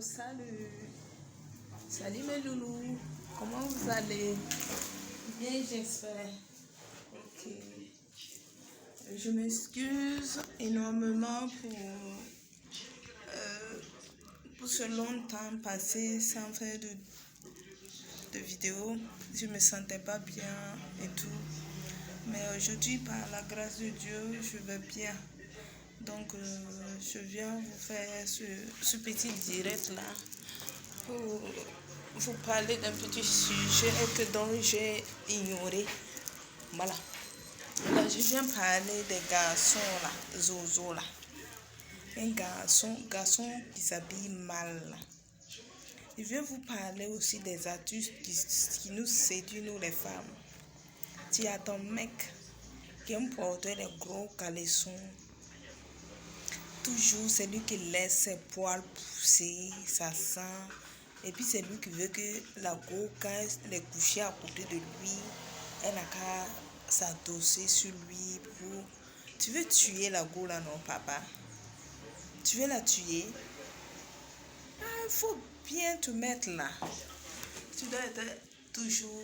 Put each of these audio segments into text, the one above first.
Salut. Salut mes loulous. Comment vous allez? Bien, j'espère. Ok. Je m'excuse énormément pour ce long temps passé sans faire de vidéo. Je me sentais pas bien et tout. Mais aujourd'hui, par la grâce de Dieu, je vais bien. Donc, je viens vous faire ce petit direct-là pour vous parler d'un petit sujet dont j'ai ignoré. Voilà. Là, je viens parler des garçons là, zozo là. Un garçon qui s'habille mal là. Je viens vous parler aussi des adultes qui nous séduisent, nous les femmes. Tu as ton mec qui aime porter les gros caleçons. Toujours, c'est lui qui laisse ses poils pousser, ça sent. Et puis, c'est lui qui veut que la go, quand elle est couchée à côté de lui, elle n'a qu'à s'adosser sur lui pour... Tu veux tuer la go là, non, papa? Tu veux la tuer? Ah, il faut bien te mettre là. Tu dois être toujours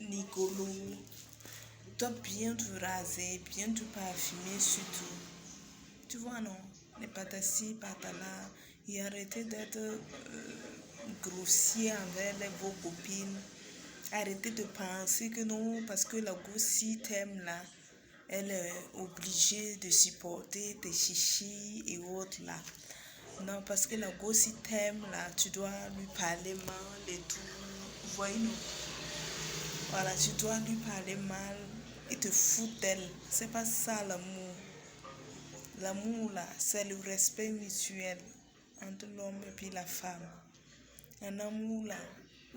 Nicolo. Tu dois bien te raser, bien te parfumer surtout. Tu vois, non? Les patatis, patala, et arrêtez d'être grossier envers vos copines. Arrêtez de penser que non, parce que la gosse t'aime là, elle est obligée de supporter tes chichis et autres là. Non, parce que la gosse t'aime là, tu dois lui parler mal et tout. Voyez, non? Voilà, tu dois lui parler mal et te foutre d'elle. C'est pas ça l'amour. L'amour là, c'est le respect mutuel entre l'homme et puis la femme. Un amour là,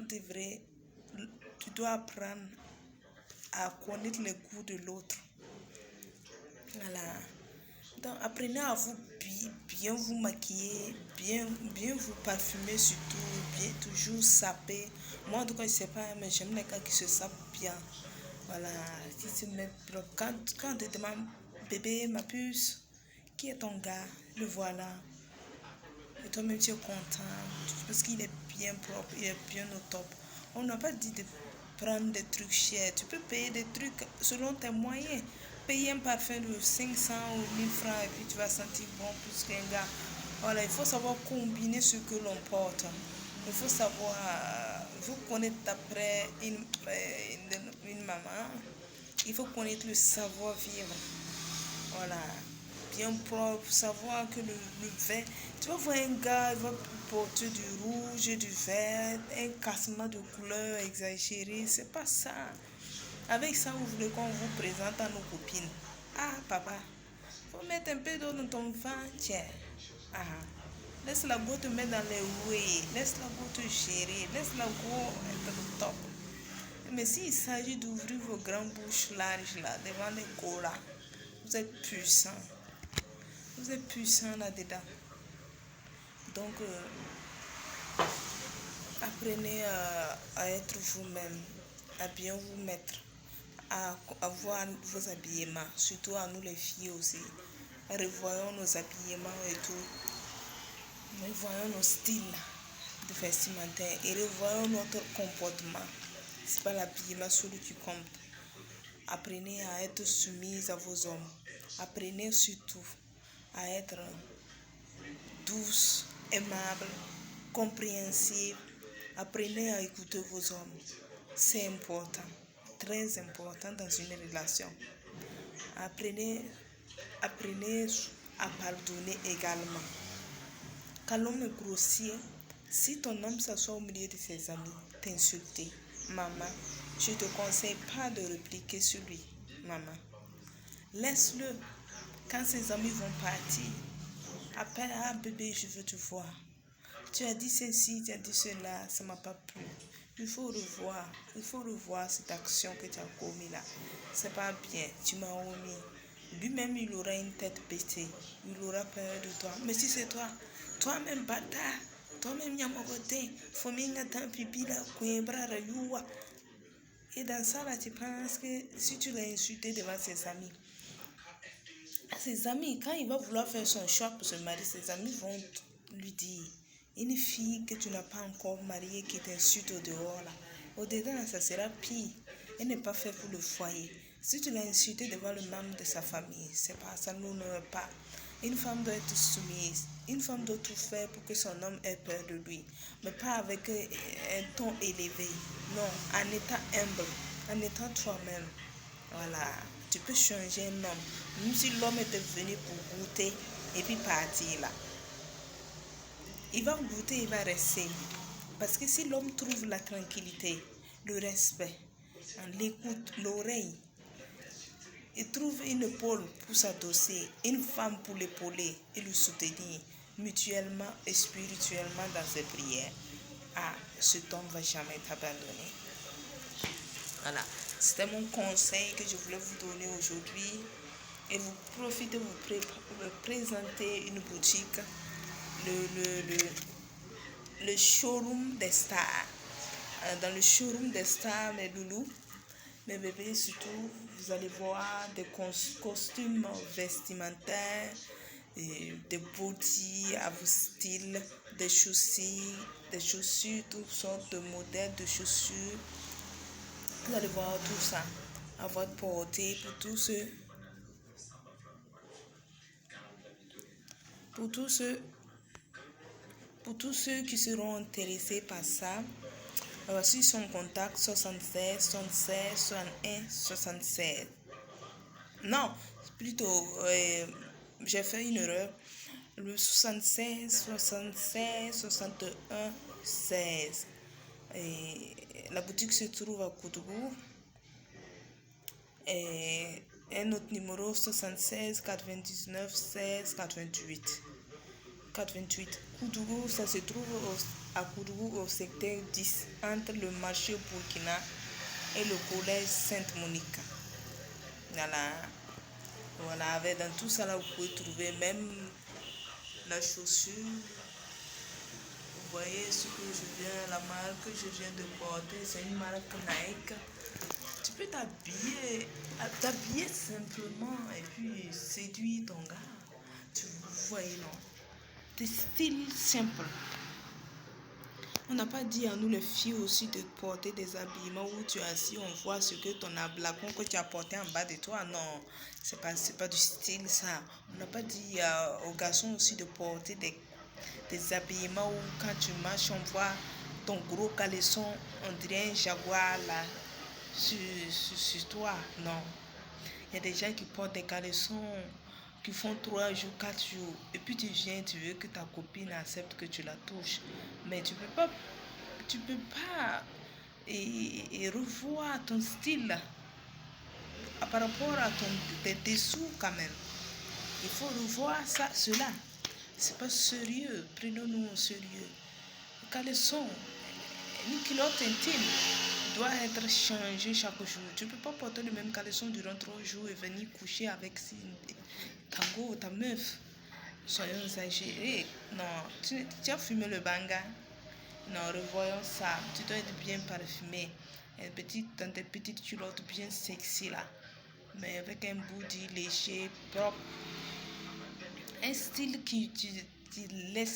tu dois apprendre à connaître les goûts de l'autre. Voilà. Donc apprenez à vous bien vous maquiller, bien vous parfumer surtout, bien toujours saper. Moi en tout cas je sais pas, mais j'aime les gars qui se sapent bien. Voilà, qui se mettent quand on te demande bébé ma puce, qui est ton gars? Le voilà. Et toi-même tu es content parce qu'il est bien propre, il est bien au top. On n'a pas dit de prendre des trucs chers. Tu peux payer des trucs selon tes moyens. Payer un parfum de 500 ou 1000 francs et puis tu vas sentir bon plus qu'un gars. Voilà, il faut savoir combiner ce que l'on porte. Il faut savoir, vous connaître d'après une maman. Il faut connaître le savoir-vivre. Voilà, bien propre, savoir que le vert, tu vas voir un gars, il va porter du rouge, du vert, un cassement de couleur exagéré, c'est pas ça. Avec ça, vous voulez qu'on vous présente à nos copines. Ah, papa, faut mettre un peu d'eau dans ton vin, tiens. Ah, laisse la go te mettre dans les roues, laisse la go te gérer, laisse la go être au top. Mais s'il s'agit d'ouvrir vos grandes bouches larges là, devant les go là, vous êtes puissant. Vous êtes puissant là-dedans. Donc, apprenez à être vous-même, à bien vous mettre, à voir vos habillements, surtout à nous les filles aussi. Revoyons nos habillements et tout. Revoyons nos styles de vestimentaire et revoyons notre comportement. C'est pas l'habillement celui qui compte. Apprenez à être soumise à vos hommes. Apprenez surtout à être douce, aimable, compréhensive. Apprenez à écouter vos hommes. C'est important, très important dans une relation. Apprenez à pardonner également. Quand l'homme est grossier, si ton homme s'assoit au milieu de ses amis, t'insulter, maman, je ne te conseille pas de répliquer sur lui, maman. Laisse-le. Quand ses amis vont partir, appelle, ah bébé, je veux te voir. Tu as dit ceci, tu as dit cela, ça ne m'a pas plu. Il faut revoir cette action que tu as commise là. C'est pas bien, tu m'as omis. Lui-même, il aura une tête baissée. Il aura peur de toi. Mais si c'est toi, toi-même bâtard, toi-même yamagoté, fominga pipi là, rayuwa. Et dans ça là, tu penses que si tu l'as insulté devant ses amis, quand il va vouloir faire son choix pour se marier, ses amis vont lui dire, Une fille que tu n'as pas encore mariée qui t'insulte au dehors là. Au-dedans, ça sera pire. Elle n'est pas faite pour le foyer. Si tu l'as insulté devant le membre de sa famille, c'est pas ça, nous ne pas. Une femme doit être soumise. Une femme doit tout faire pour que son homme ait peur de lui. Mais pas avec un ton élevé. Non, en étant humble, en étant toi-même. Voilà, tu peux changer un homme. Même si l'homme est venu pour goûter et puis partir là. Il va goûter, il va rester. Parce que si l'homme trouve la tranquillité, le respect, l'écoute, l'oreille, il trouve une épaule pour s'adosser, une femme pour l'épauler et le soutenir mutuellement et spirituellement dans ses prières. Ah, cet homme ne va jamais t'abandonner. Voilà, c'était mon conseil que je voulais vous donner aujourd'hui. Et vous profitez de vous présenter une boutique, le showroom des stars. Dans le showroom des stars, mes loulous, mes bébés surtout, vous allez voir des costumes vestimentaires, des body à vos styles, des chaussures, toutes sortes de modèles de chaussures. Vous allez voir tout ça à votre portée pour tous ceux qui seront intéressés par ça. Voici son contact 76 76 61 76. Non, plutôt, j'ai fait une erreur. Le 76 76 61 16. Et la boutique se trouve à Koudougou. Et un autre numéro 76 99 16 88. 88. Koudougou, ça se trouve à Koudougou au secteur 10, entre le marché Burkina et le collège Sainte-Monique. Voilà, avec dans tout ça là, vous pouvez trouver même la chaussure. Vous voyez la marque que je viens de porter, c'est une marque Nike. Tu peux t'habiller simplement et puis séduire ton gars. Tu voyez, non? Des styles simples. On n'a pas dit à nous les filles aussi de porter des habillements où tu es assis, on voit ce que ton ablacon que tu as porté en bas de toi. Non, c'est pas du style ça. On n'a pas dit aux garçons aussi de porter des habillements où quand tu marches, on voit ton gros caleçon, on dirait un jaguar là sur toi. Non. Il y a des gens qui portent des caleçons qui font 3 jours, 4 jours. Et puis tu viens, tu veux que ta copine accepte que tu la touches. Mais tu peux pas et revoir ton style par rapport à tes dessous quand même. Il faut revoir cela. C'est pas sérieux. Prenons-nous au sérieux. Le caleçon, une culotte intime doit être changé chaque jour. Tu ne peux pas porter le même caleçon durant 3 jours et venir coucher avec ta meuf. Soyons exagérés. Non, tu as fumé le banga. Non, revoyons ça. Tu dois être bien parfumé. Dans tes petites culottes bien sexy là. Mais avec un body léger, propre. Un style qui laisse